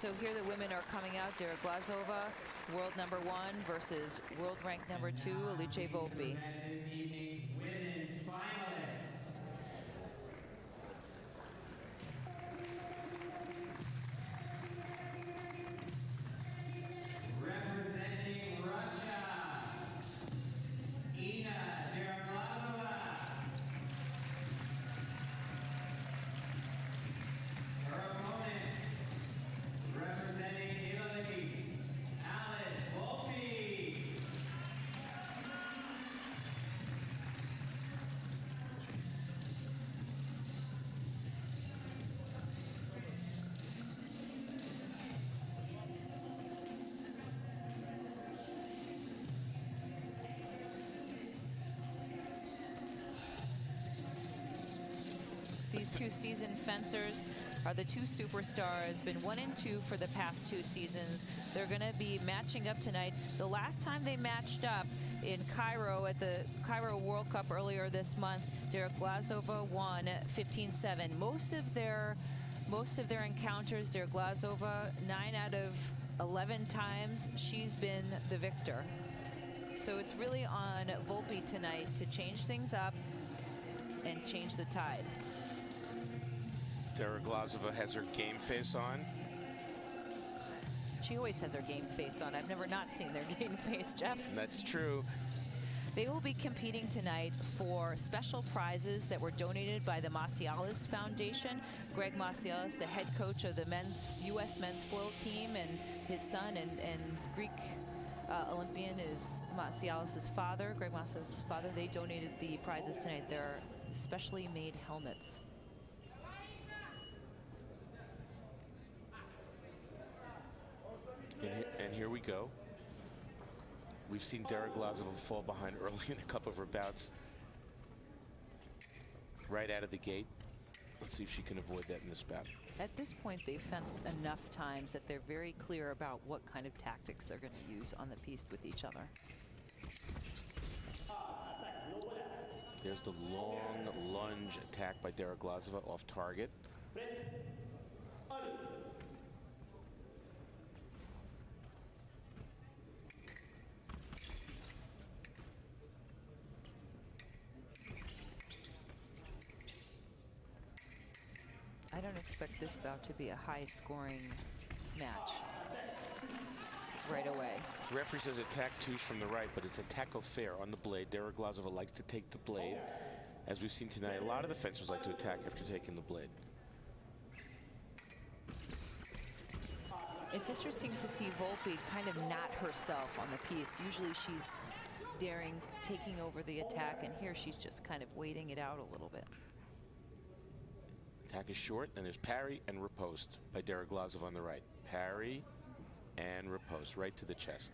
So here the women are coming out. DERIGLAZOVA, world #1 versus world rank #2, Alice VOLPI. This evening's women's finalists. Representing Russia, DERIGLAZOVA. Her opponent, representing Italy, Alice VOLPI. These two seasoned fencers are the two superstars, been 1 and 2 for the past 2 seasons. They're going to be matching up tonight. The last time they matched up in Cairo at the Cairo World Cup earlier this month, DERIGLAZOVA won 15-7. Most of their encounters, DERIGLAZOVA, 9 out of 11 times, she's been the victor. So it's really on VOLPI tonight to change things up and change the tide. DERIGLAZOVA has her game face on. She always has her game face on. I've never not seen their game face, Jeff. That's true. They will be competing tonight for special prizes that were donated by the Macialis Foundation. Greg Macialis, the head coach of the U.S. men's foil team, and his son and Greek Olympian is Macialis' father, Greg Macialis' father. They donated the prizes tonight. They're specially made helmets. And here we go. We've seen DERIGLAZOVA fall behind early in a couple of her bouts. Right out of the gate. Let's see if she can avoid that in this bout. At this point, they've fenced enough times that they're very clear about what kind of tactics they're going to use on the piste with each other. There's the long lunge attack by DERIGLAZOVA off target. I don't expect this bout to be a high-scoring match right away. The referee says attack touche from the right, but it's attack au fer on the blade. DERIGLAZOVA likes to take the blade. As we've seen tonight, a lot of the fencers like to attack after taking the blade. It's interesting to see VOLPI kind of not herself on the piste. Usually she's daring, taking over the attack, and here she's just kind of waiting it out a little bit. Attack is short, and there's parry and riposte by DERIGLAZOVA on the right. Parry and riposte right to the chest.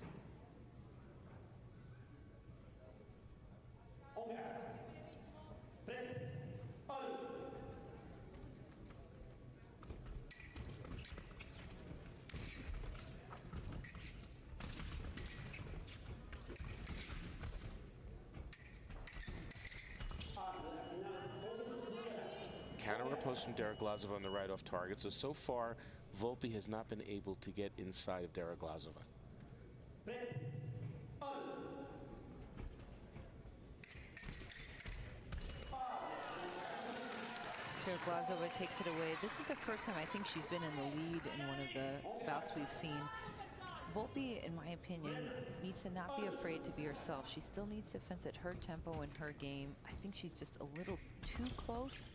Counter riposte from DERIGLAZOVA on the right off target. So far, VOLPI has not been able to get inside of DERIGLAZOVA. DERIGLAZOVA takes it away. This is the first time I think she's been in the lead in one of the bouts we've seen. VOLPI, in my opinion, needs to not be afraid to be herself. She still needs to fence at her tempo and her game. I think she's just a little too close.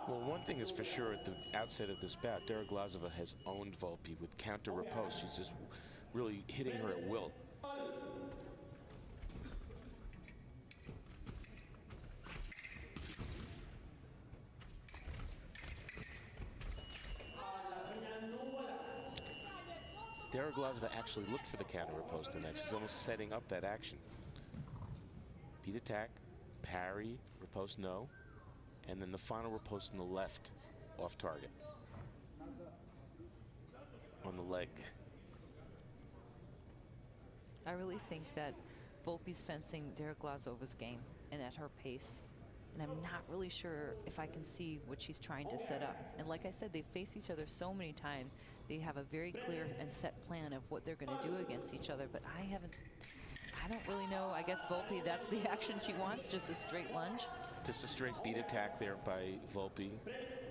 Well, one thing is for sure at the outset of this bout, DERIGLAZOVA has owned VOLPI with counter riposte. She's just really hitting her at will. DERIGLAZOVA actually looked for the counter riposte in that. She's almost setting up that action. Beat attack, parry, riposte no, and then the final riposte on the left off target. On the leg. I really think that VOLPI's fencing DERIGLAZOVA's game and at her pace. and I'm not really sure if I can see what she's trying to set up. And like I said, they face each other so many times. They have a very clear and set plan of what they're going to do against each other, but I don't really know. I guess Volpi, that's the action she wants, just a straight lunge. Just a straight beat attack there by Volpi,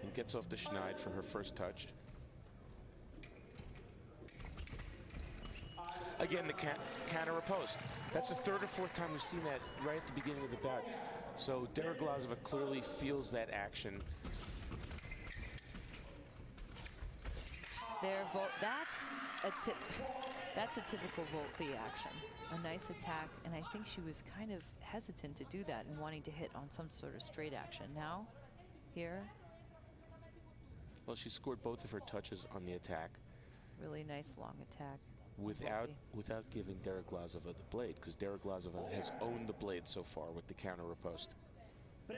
and gets off the schneid for her first touch. Again, the counter riposte. That's the third or fourth time we've seen that right at the beginning of the bout. So DERIGLAZOVA clearly feels that action. That's a typical Volpi action. A nice attack, and I think she was kind of hesitant to do that and wanting to hit on some sort of straight action. Now, here. Well, she scored both of her touches on the attack. Really nice long attack. Without giving DERIGLAZOVA the blade, because DERIGLAZOVA has owned the blade so far with the counter riposte. I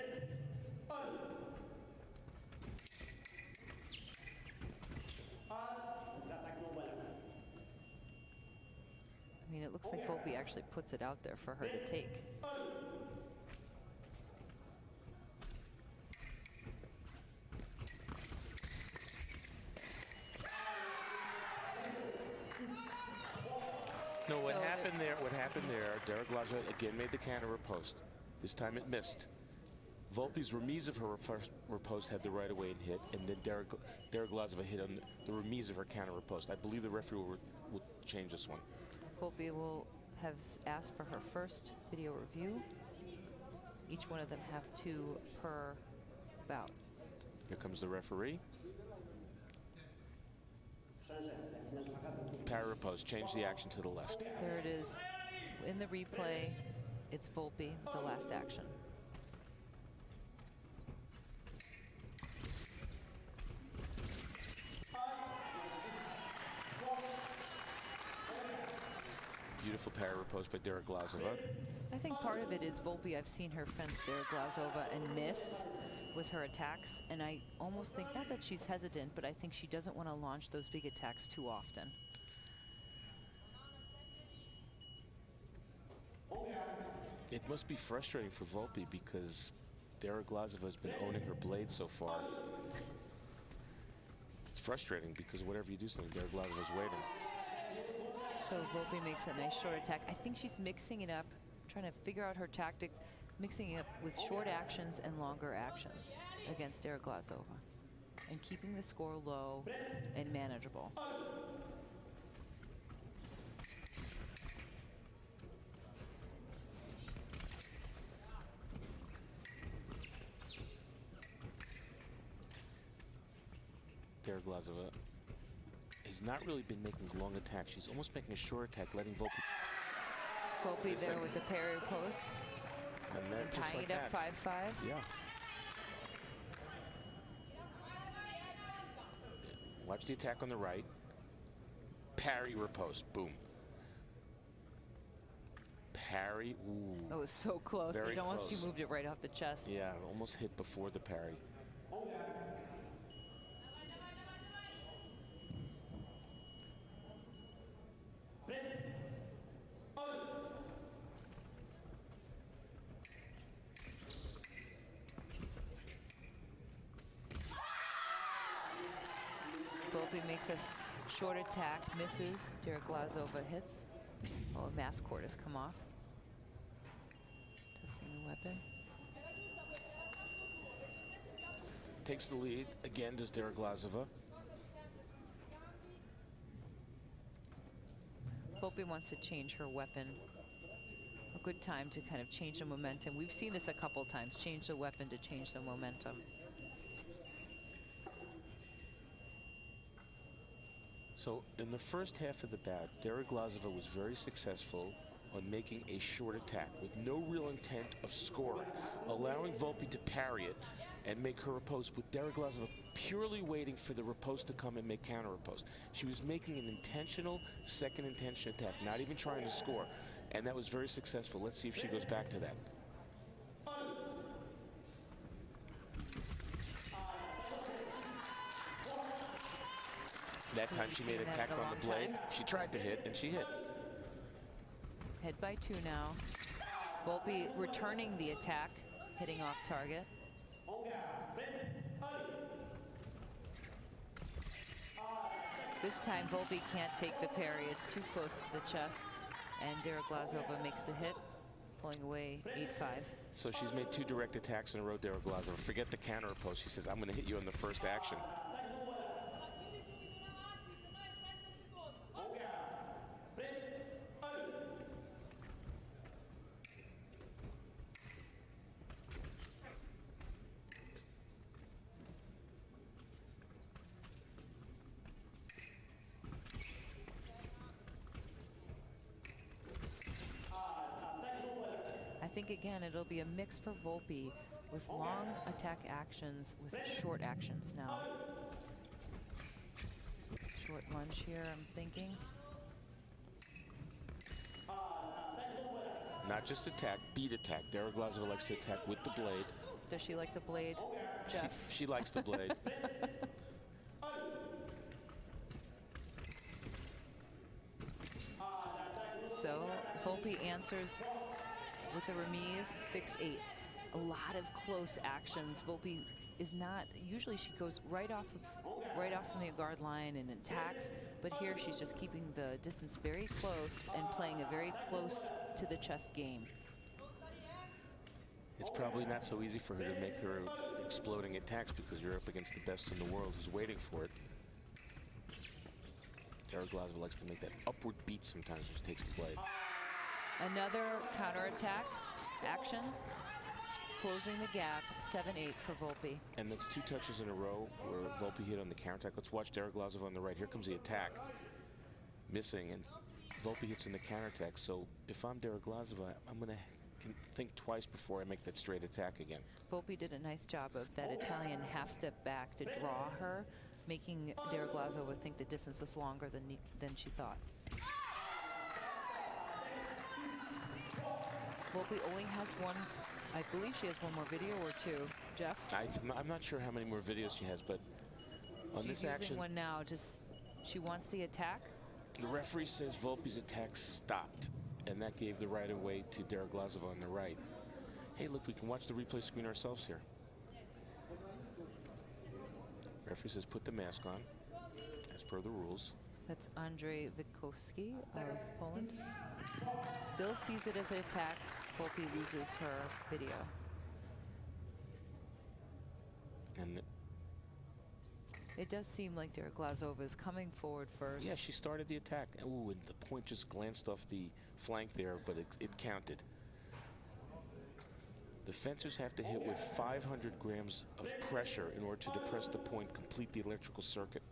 mean, it looks like Volpi actually puts it out there for her to take. No, what happened there, DERIGLAZOVA again made the counter riposte. This time it missed. Volpi's remise of her first riposte had the right away and hit, and then DERIGLAZOVA hit on the remise of her counter riposte. I believe the referee will change this one. Volpi will have asked for her first video review. Each one of them have 2 per bout. Here comes the referee. Para riposte, change the action to the left. There it is. In the replay, it's Volpi with the last action. Beautiful para riposte by DERIGLAZOVA. I think part of it is Volpi. I've seen her fence DERIGLAZOVA and miss with her attacks, and I almost think, not that she's hesitant, but I think she doesn't want to launch those big attacks too often. It must be frustrating for Volpi because DERIGLAZOVA has been owning her blade so far. It's frustrating because whatever you do something, DERIGLAZOVA's waiting. So Volpi makes a nice short attack. I think she's mixing it up, trying to figure out her tactics, mixing it up with short actions and longer actions against DERIGLAZOVA, and keeping the score low and manageable. DERIGLAZOVA has not really been making long attacks. She's almost making a short attack, letting Volpi. Volpi there with the parry post. And then tying it up 5-5. Yeah. Watch the attack on the right. Parry riposte. Boom. Parry. Ooh. That was so close. Very It almost, close. she moved it right off the chest. Yeah, almost hit before the parry. Volpi makes a short attack, misses. DERIGLAZOVA hits. Oh, a mass cord has come off. Testing the weapon. Takes the lead. Again, does DERIGLAZOVA. Volpi wants to change her weapon. A good time to kind of change the momentum. We've seen this a couple times. Change the weapon to change the momentum. So in the first half of the bout, DERIGLAZOVA was very successful on making a short attack with no real intent of scoring, allowing Volpi to parry it and make her riposte, with DERIGLAZOVA purely waiting for the riposte to come and make counter riposte. She was making an intentional second intention attack, not even trying to score, and that was very successful. Let's see if she goes back to that. That time she made an attack on the blade. She tried to hit, and she hit. Head by 2 now. Volpi returning the attack. hitting off target. This time Volpi can't take the parry. It's too close to the chest. And DERIGLAZOVA makes the hit, pulling away 8-5. So she's made 2 direct attacks in a row, DERIGLAZOVA. Forget the counter post. She says, I'm going to hit you on the first action. I think again it'll be a mix for Volpi with long attack actions with short actions now. Short lunge here, I'm thinking. Not just attack, beat attack. DERIGLAZOVA likes to attack with the blade. Does she like the blade, Jeff? She likes the blade. So Volpi answers with the remise 6-8. A lot of close actions. Volpi is not, usually she goes right off from the guard line and attacks, but here she's just keeping the distance very close and playing a very close to the chest game. It's probably not so easy for her to make her exploding attacks because you're up against the best in the world who's waiting for it. DERIGLAZOVA likes to make that upward beat sometimes when she takes the blade. Another counterattack action, closing the gap, 7-8 for Volpi. And that's 2 touches in a row where Volpi hit on the counterattack. Let's watch DERIGLAZOVA on the right. Here comes the attack. Missing, and Volpi hits in the counterattack. So if I'm DERIGLAZOVA, I'm going to think twice before I make that straight attack again. Volpi did a nice job of that Italian half step back to draw her, making DERIGLAZOVA think the distance was longer than she thought. Volpi only has one, I believe she has one more video or 2. Jeff? I'm not sure how many more videos she has, but on She's this using action, one now. Just she wants the attack. the referee says Volpi's attack stopped, and that gave the right of way to DERIGLAZOVA on the right. Hey, look, we can watch the replay screen ourselves here. Referee says put the mask on, as per the rules. That's Andrzej Witkowski of Poland. Still sees it as an attack. Volpi loses her video. And it does seem like DERIGLAZOVA is coming forward first. yeah, she started the attack. Ooh, and the point just glanced off the flank there, but it counted. The fencers have to hit with 500 grams of pressure in order to depress the point, complete the electrical circuit.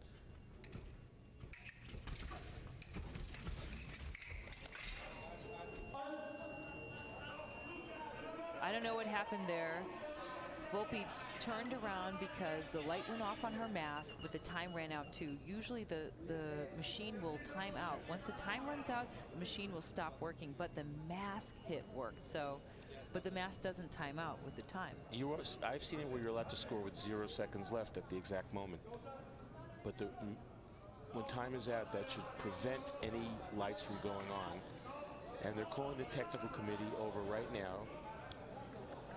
I don't know what happened there. Volpi turned around because the light went off on her mask, but the time ran out too. Usually the machine will time out. Once the time runs out, the machine will stop working, but the mask hit worked. So, but the mask doesn't time out with the time. I've seen it where you're allowed to score with 0 seconds left at the exact moment. But when time is out, that should prevent any lights from going on. And they're calling the technical committee over right now.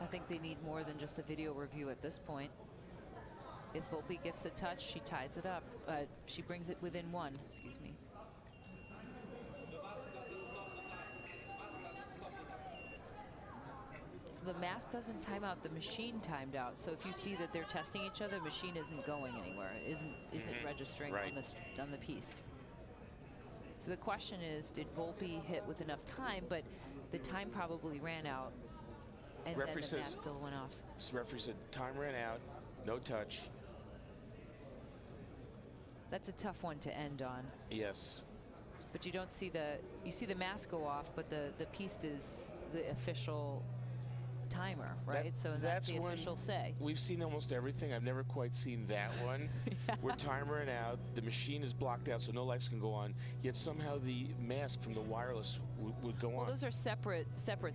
I think they need more than just a video review at this point. If Volpi gets the touch, she ties it up. She brings it within 1, excuse me. So the mask doesn't time out, the machine timed out. So if you see that they're testing each other, the machine isn't going anywhere, isn't registering Right. on the piste. So the question is, did Volpi hit with enough time? But the time probably ran out, and then the mask still went off. The referee said time ran out, no touch. That's a tough one to end on. Yes. But you don't see you see the mask go off, but the piste is the official timer, right? So that's the official say. We've seen almost everything. I've never quite seen that one. Yeah. Where time ran out, the machine is blocked out so no lights can go on, yet somehow the mask from the wireless would go on. Well, those are separate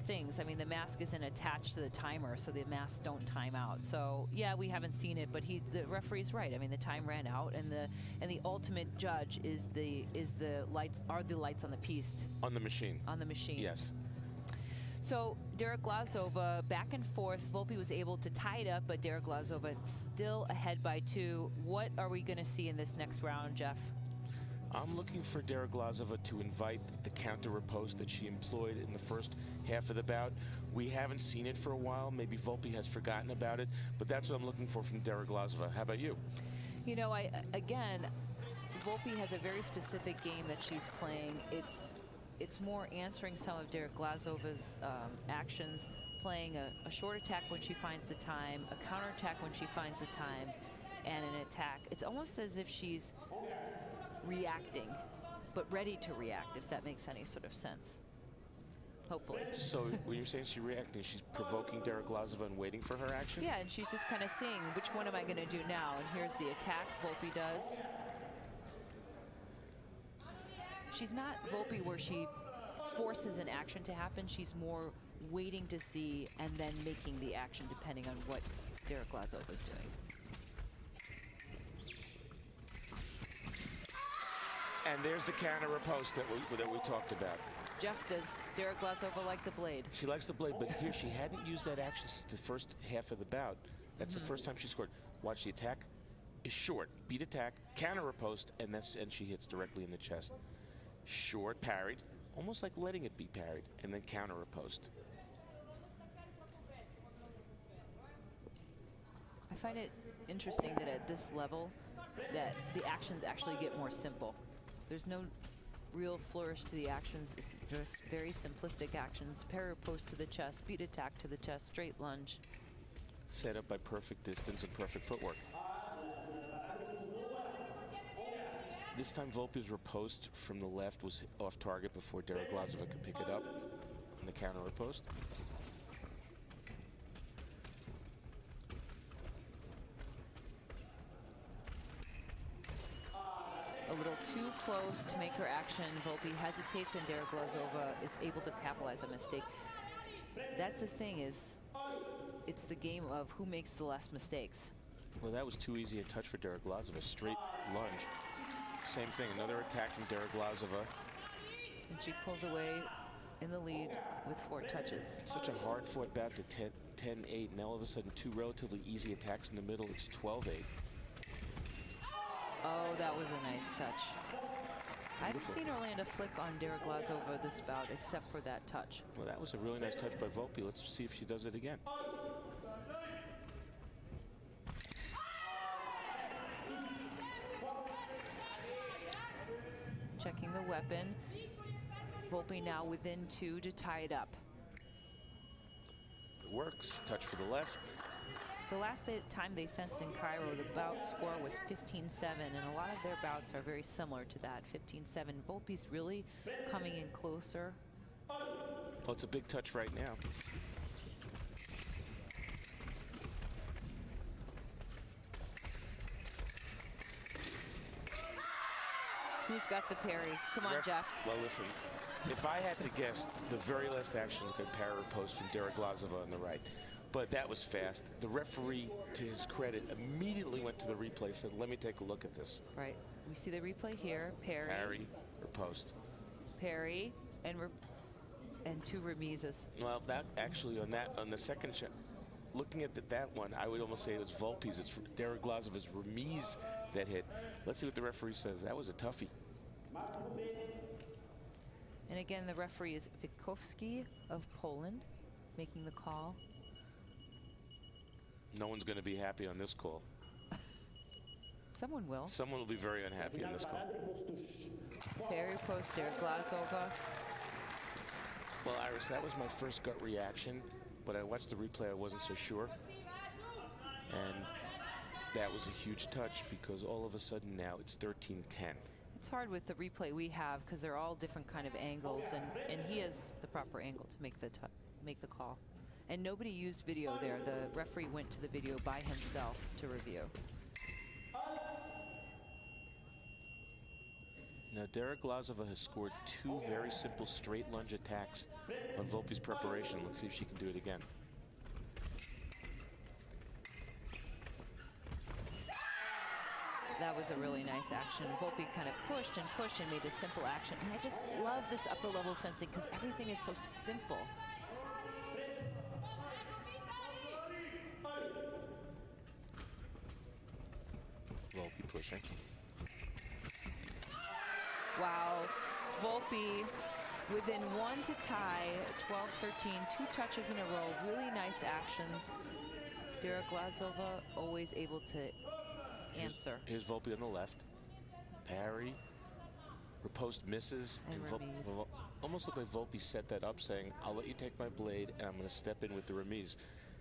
things. I mean, the mask isn't attached to the timer, so the masks don't time out. So yeah, we haven't seen it, but the referee's right. I mean, the time ran out, and the ultimate judge is the lights on the piste. On the machine. On the machine. Yes. So DERIGLAZOVA back and forth. Volpi was able to tie it up, but DERIGLAZOVA still ahead by 2. What are we going to see in this next round, Jeff? I'm looking for DERIGLAZOVA to invite the counter riposte that she employed in the first half of the bout. We haven't seen it for a while. Maybe Volpi has forgotten about it, but that's what I'm looking for from DERIGLAZOVA. How about you? You know, again, Volpi has a very specific game that she's playing. It's more answering some of DERIGLAZOVA's actions, playing a short attack when she finds the time, a counter attack when she finds the time, and an attack. It's almost as if she's reacting, but ready to react, if that makes any sort of sense. Hopefully. So when you're saying she's reacting, she's provoking DERIGLAZOVA and waiting for her action? Yeah, and she's just kind of seeing which one am I going to do now, and here's the attack Volpi does. She's not Volpi where she forces an action to happen. She's more waiting to see and then making the action depending on what DERIGLAZOVA is doing. And there's the counter riposte that we talked about. Jeff, does DERIGLAZOVA like the blade? She likes the blade, but here she hadn't used that action since the first half of the bout. That's the first time she scored. Watch, the attack is short. Beat attack, counter riposte, and she hits directly in the chest. Short, parried, almost like letting it be parried, and then counter riposte. I find it interesting that at this level, that the actions actually get more simple. There's no real flourish to the actions. It's just very simplistic actions. Parry riposte to the chest, beat attack to the chest, straight lunge. Set up by perfect distance and perfect footwork. This time Volpi's riposte from the left was off target before DERIGLAZOVA could pick it up on the counter riposte. A little too close to make her action. Volpi hesitates and DERIGLAZOVA is able to capitalize on a mistake. That's the thing, is it's the game of who makes the less mistakes. Well, that was too easy a touch for DERIGLAZOVA. Straight lunge. Same thing, another attack from DERIGLAZOVA. And she pulls away in the lead with 4 touches. Such a hard-fought bout to 10-8. Now all of a sudden 2 relatively easy attacks in the middle. It's 12-8. Oh, that was a nice touch. I haven't seen her land a flick on DERIGLAZOVA this bout except for that touch. Well, that was a really nice touch by Volpi. Let's see if she does it again. Checking the weapon. Volpi now within 2 to tie it up. It works. Touch for the left. The last time they fenced in Cairo, the bout score was 15-7, and a lot of their bouts are very similar to that, 15-7. Volpi's really coming in closer. Well, it's a big touch right now. Who's got the parry? Come on, Jeff. Well, listen, if I had to guess, the very last action was a parry riposte from DERIGLAZOVA on the right. But that was fast. The referee, to his credit, immediately went to the replay and said, let me take a look at this. Right. We see the replay here. Parry. Parry, riposte. Parry, and 2 remises. Well, that actually, on the second shot, looking at that one, I would almost say it was Volpi's. It's DERIGLAZOVA's remise that hit. Let's see what the referee says. That was a toughie. And again, the referee is Witkowski of Poland making the call. No one's going to be happy on this call. Someone will. Someone will be very unhappy on this call. Parry riposte, DERIGLAZOVA. Well, Iris, that was my first gut reaction, but I watched the replay, I wasn't so sure. And that was a huge touch because all of a sudden now it's 13-10. It's hard with the replay we have because they're all different kind of angles, and he has the proper angle to make the call. And nobody used video there. The referee went to the video by himself to review. Now, DERIGLAZOVA has scored 2 very simple straight lunge attacks on Volpi's preparation. Let's see if she can do it again. That was a really nice action. Volpi kind of pushed and made a simple action. And I just love this upper level fencing because everything is so simple. Volpi pushing. Wow. Volpi within 1 to tie, 12-13, 2 touches in a row. Really nice actions. DERIGLAZOVA always able to answer. Here's Volpi on the left. Parry. Riposte misses. And remise. Almost looked like Volpi set that up, saying, I'll let you take my blade, and I'm going to step in with the remise.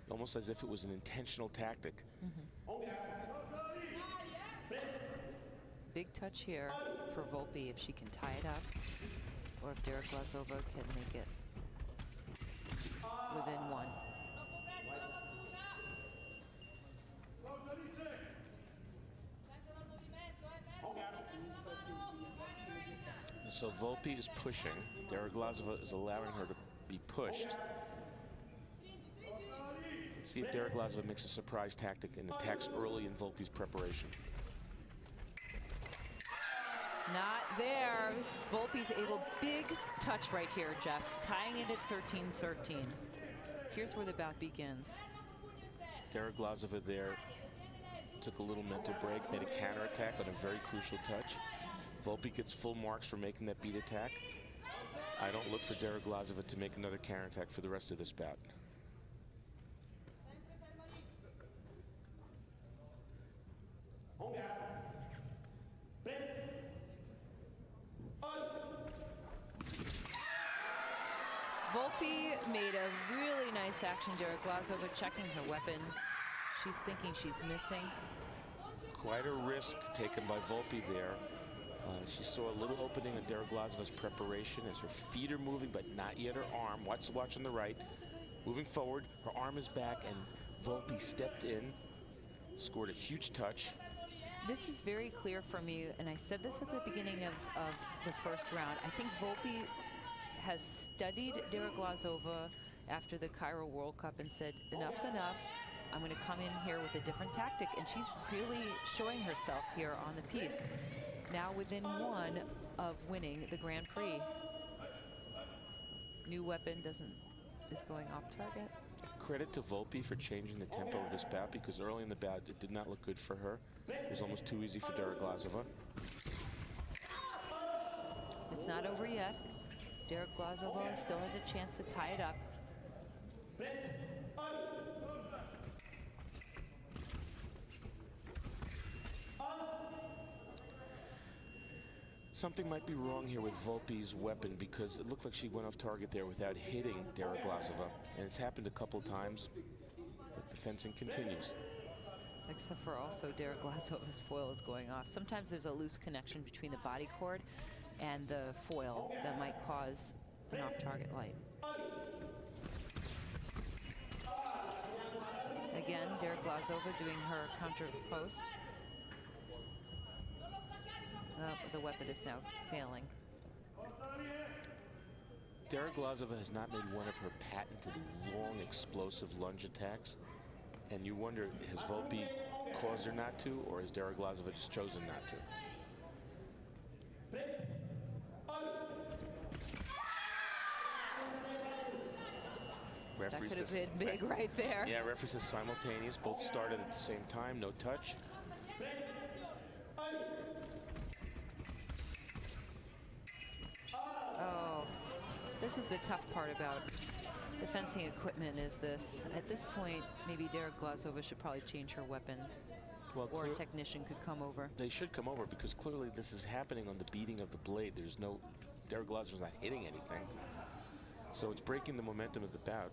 Almost as if it was an intentional tactic. Big touch here for Volpi if she can tie it up, or if DERIGLAZOVA can make it within 1. So Volpi is pushing. DERIGLAZOVA is allowing her to be pushed. Let's see if DERIGLAZOVA makes a surprise tactic and attacks early in Volpi's preparation. Not there. Volpi's able, big touch right here, Jeff. Tying it at 13-13. Here's where the bout begins. DERIGLAZOVA there took a little mental break, made a counterattack on a very crucial touch. Volpi gets full marks for making that beat attack. I don't look for DERIGLAZOVA to make another counterattack for the rest of this bout. Volpi made a really nice action. DERIGLAZOVA checking her weapon. She's thinking she's missing. Quite a risk taken by Volpi there. She saw a little opening in DERIGLAZOVA's preparation as her feet are moving, but not yet her arm. Watch on the right. Moving forward, her arm is back, and Volpi stepped in, scored a huge touch. This is very clear for me, and I said this at the beginning of the first round. I think Volpi has studied DERIGLAZOVA after the Cairo World Cup and said, enough's enough. I'm going to come in here with a different tactic, and she's really showing herself here on the piece. Now within 1 of winning the Grand Prix. New weapon is going off target. Credit to Volpi for changing the tempo of this bout, because early in the bout it did not look good for her. It was almost too easy for DERIGLAZOVA. It's not over yet. DERIGLAZOVA still has a chance to tie it up. Something might be wrong here with Volpi's weapon, because it looked like she went off target there without hitting DERIGLAZOVA, and it's happened a couple times, but the fencing continues. Except for also DERIGLAZOVA's foil is going off. Sometimes there's a loose connection between the body cord and the foil that might cause an off-target light. Again, DERIGLAZOVA doing her counter post. The weapon is now failing. DERIGLAZOVA has not made one of her patented long, explosive lunge attacks. And you wonder, has Volpi caused her not to, or has DERIGLAZOVA just chosen not to? That could have been big right there. Yeah, referee says simultaneous. Both started at the same time, no touch. Oh, this is the tough part about the fencing equipment is this. At this point, maybe DERIGLAZOVA should probably change her weapon. Well, or a technician could come over. They should come over, because clearly this is happening on the beating of the blade. There's no, DERIGLAZOVA's not hitting anything. So it's breaking the momentum of the bout.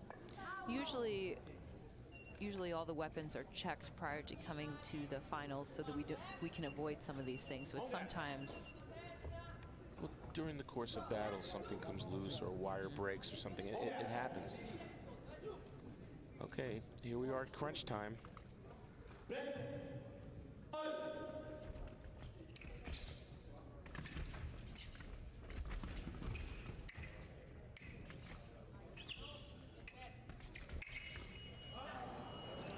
Usually all the weapons are checked prior to coming to the finals so that we can avoid some of these things. But sometimes, well, during the course of battle, something comes loose or a wire breaks or something. It happens. Okay, here we are at crunch time.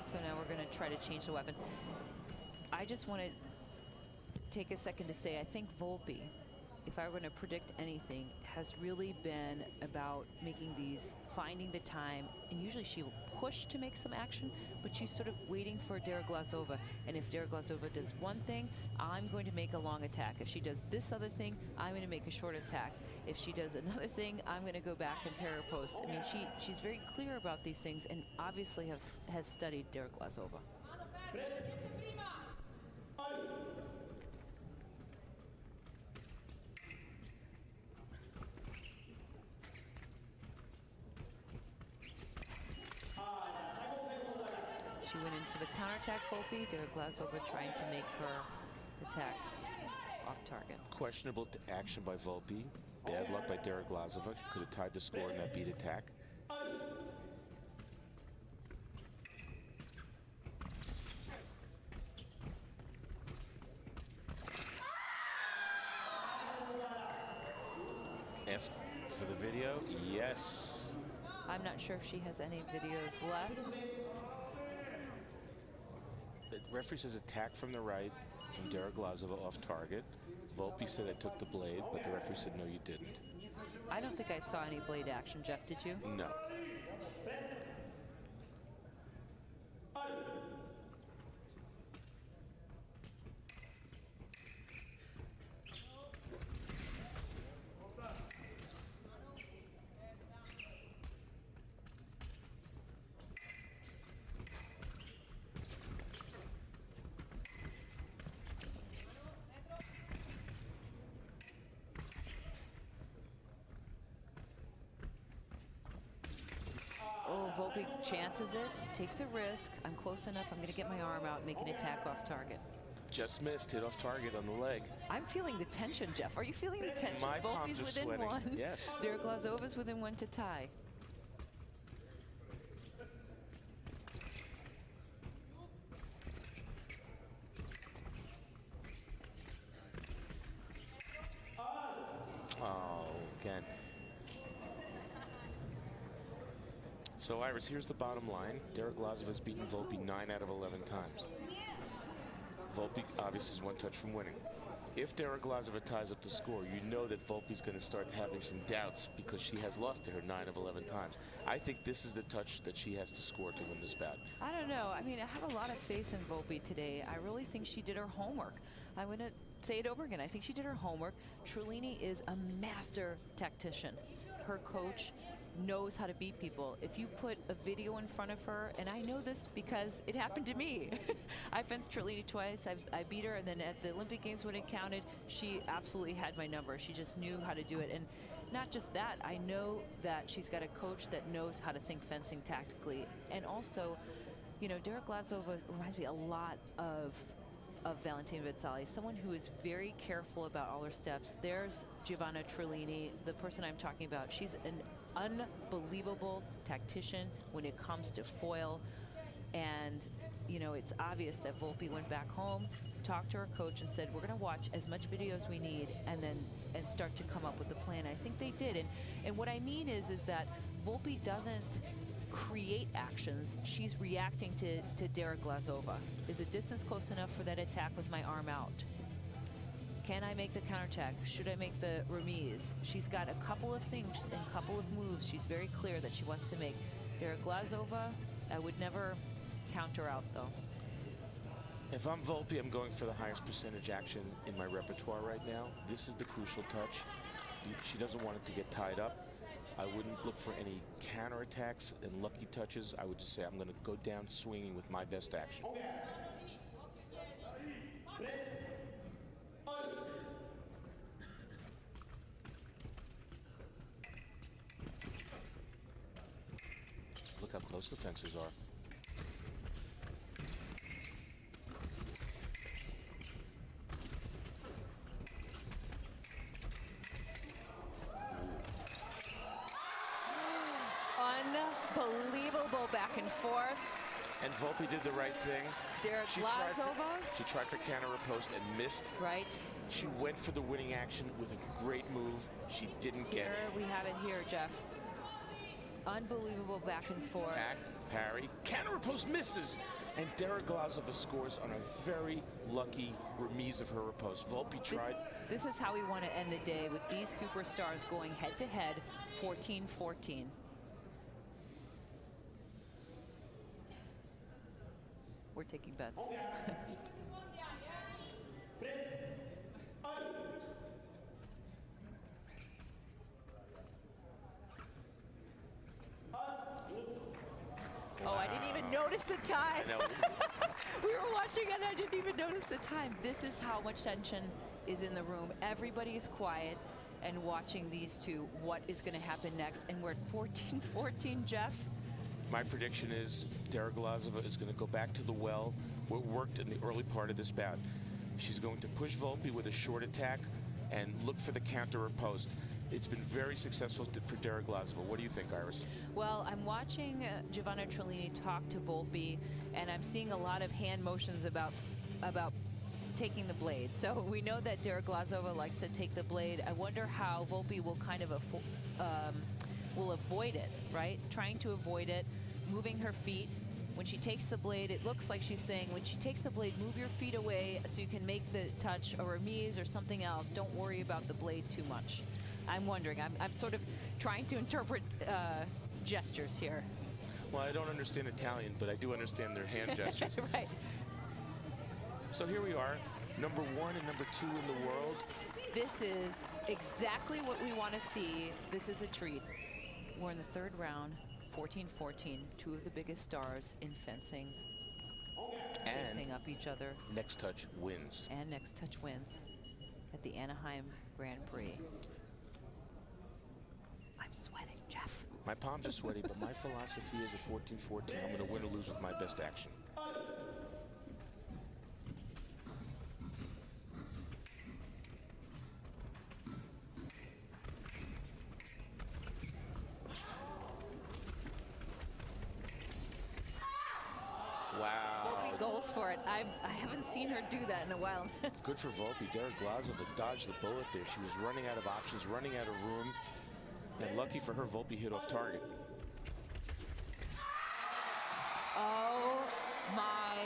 So now we're going to try to change the weapon. I just want to take a second to say, I think Volpi if I were going to predict anything, has really been about making these, finding the time, and usually she will push to make some action, but she's sort of waiting for DERIGLAZOVA. And if DERIGLAZOVA does one thing, I'm going to make a long attack. If she does this other thing, I'm going to make a short attack. If she does another thing, I'm going to go back and pair her post. I mean, she's very clear about these things, and obviously has studied DERIGLAZOVA. She went in for the counterattack, VOLPI. DERIGLAZOVA trying to make her attack off target. Questionable action by VOLPI. Bad luck by DERIGLAZOVA. Could have tied the score in that beat attack. Ask for the video. Yes. I'm not sure if she has any videos left. The referee says attack from the right from DERIGLAZOVA off target. VOLPI said I took the blade, but the referee said no, you didn't. I don't think I saw any blade action, Jeff. Did you? No. Oh, VOLPI chances it, takes a risk. I'm close enough. I'm going to get my arm out, make an attack off target. Just missed, hit off target on the leg. I'm feeling the tension, Jeff. Are you feeling the tension? My palms VOLPI's are within sweating. one. Yes. DERIGLAZOVA's within one to tie. Oh, again. So, Iris, here's the bottom line. DERIGLAZOVA has beaten VOLPI 9 out of 11 times. VOLPI obviously is one touch from winning. If DERIGLAZOVA ties up the score, you know that VOLPI's going to start having some doubts because she has lost to her 9 of 11 times. I think this is the touch that she has to score to win this bout. I don't know. I mean, I have a lot of faith in VOLPI today. I really think she did her homework. I'm going to say it over again. I think she did her homework. Trulini is a master tactician. Her coach knows how to beat people. If you put a video in front of her, and I know this because it happened to me. I fenced Trulini twice. I beat her, and then at the Olympic Games when it counted, she absolutely had my number. She just knew how to do it. And not just that, I know that she's got a coach that knows how to think fencing tactically. And also, you know, DERIGLAZOVA reminds me a lot of Valentina Vezzali, someone who is very careful about all her steps. There's Giovanna Trulini, the person I'm talking about. She's an unbelievable tactician when it comes to foil. And, you know, it's obvious that VOLPI went back home, talked to her coach and said, we're going to watch as much video as we need and start to come up with a plan. I think they did. And what I mean is that VOLPI doesn't create actions. She's reacting to DERIGLAZOVA. Is the distance close enough for that attack with my arm out? Can I make the counterattack? Should I make the remise? She's got a couple of things and a couple of moves she's very clear that she wants to make. DERIGLAZOVA, I would never counter out, though. If I'm VOLPI, I'm going for the highest percentage action in my repertoire right now. This is the crucial touch. She doesn't want it to get tied up. I wouldn't look for any counterattacks and lucky touches. I would just say I'm going to go down swinging with my best action. Look how close the fencers are. Unbelievable back and forth. And VOLPI did the right thing. DERIGLAZOVA. She tried for counter riposte and missed. Right. She went for the winning action with a great move. She didn't get it. We have it here, Jeff. Unbelievable back and forth. Back, parry, counter riposte misses. And DERIGLAZOVA scores on a very lucky remise of her riposte. VOLPI tried. This is how we want to end the day, with these superstars going head-to-head, 14-14. We're taking bets. Oh, I didn't even notice the time. I know. We were watching and I didn't even notice the time. This is how much tension is in the room. Everybody is quiet and watching these two. What is going to happen next? And we're at 14-14, Jeff. My prediction is DERIGLAZOVA is going to go back to the well what worked in the early part of this bout. She's going to push VOLPI with a short attack and look for the counter riposte. It's been very successful for DERIGLAZOVA. What do you think, Iris? Well, I'm watching Giovanna Trellini talk to VOLPI, and I'm seeing a lot of hand motions about taking the blade. So we know that DERIGLAZOVA likes to take the blade. I wonder how VOLPI will kind of will avoid it, right? Trying to avoid it, moving her feet. When she takes the blade, it looks like she's saying, when she takes the blade, move your feet away so you can make the touch a remise or something else. Don't worry about the blade too much. I'm wondering. I'm sort of trying to interpret gestures here. Well, I don't understand Italian, but I do understand their hand gestures. Right. So here we are, number 1 and number 2 in the world. This is exactly what we want to see. This is a treat. We're in the third round, 14-14. Two of the biggest stars in fencing facing up each other. Next touch wins. And next touch wins at the Anaheim Grand Prix. I'm sweating, Jeff. My palms are sweaty, but my philosophy is at 14-14, I'm going to win or lose with my best action. Wow. VOLPI goes for it. I haven't seen her do that in a while. Good for VOLPI. DERIGLAZOVA dodged the bullet there. She was running out of options, running out of room. And lucky for her, VOLPI hit off target. Oh my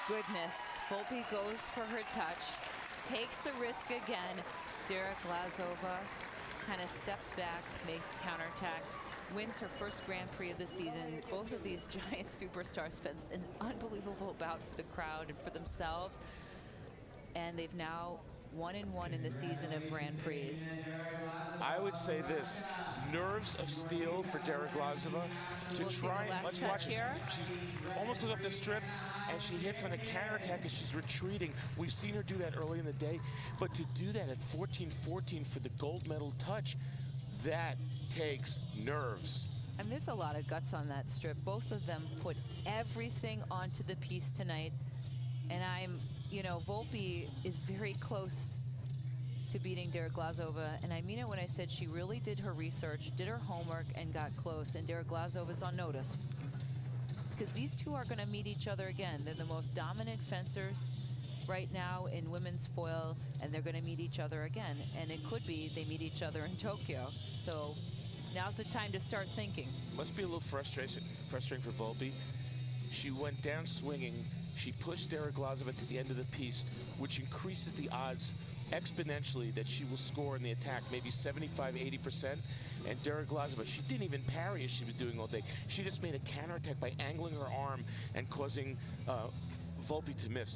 goodness. VOLPI goes for her touch, takes the risk again. DERIGLAZOVA kind of steps back, makes counterattack, wins her first Grand Prix of the season. Both of these giant superstars fence an unbelievable bout for the crowd and for themselves. And they've now 1-1 in the season of Grand Prix. I would say this, nerves of steel for DERIGLAZOVA to We'll see try, the last let's touch watch this. here. She almost goes up the strip and she hits on a counterattack as she's retreating. We've seen her do that early in the day, but to do that at 14-14 for the gold medal touch, that takes nerves. And there's a lot of guts on that strip. Both of them put everything onto the piece tonight. And you know, VOLPI is very close to beating DERIGLAZOVA. And I mean it when I said she really did her research, did her homework, and got close. And DERIGLAZOVA is on notice. Because these two are going to meet each other again. They're the most dominant fencers right now in women's foil, and they're going to meet each other again. And it could be they meet each other in Tokyo. So now's the time to start thinking. Must be a little frustrating for VOLPI. She went down swinging. She pushed DERIGLAZOVA to the end of the piece, which increases the odds exponentially that she will score in the attack, maybe 75–80%. And DERIGLAZOVA, she didn't even parry as she was doing all day. She just made a counterattack by angling her arm and causing VOLPI to miss.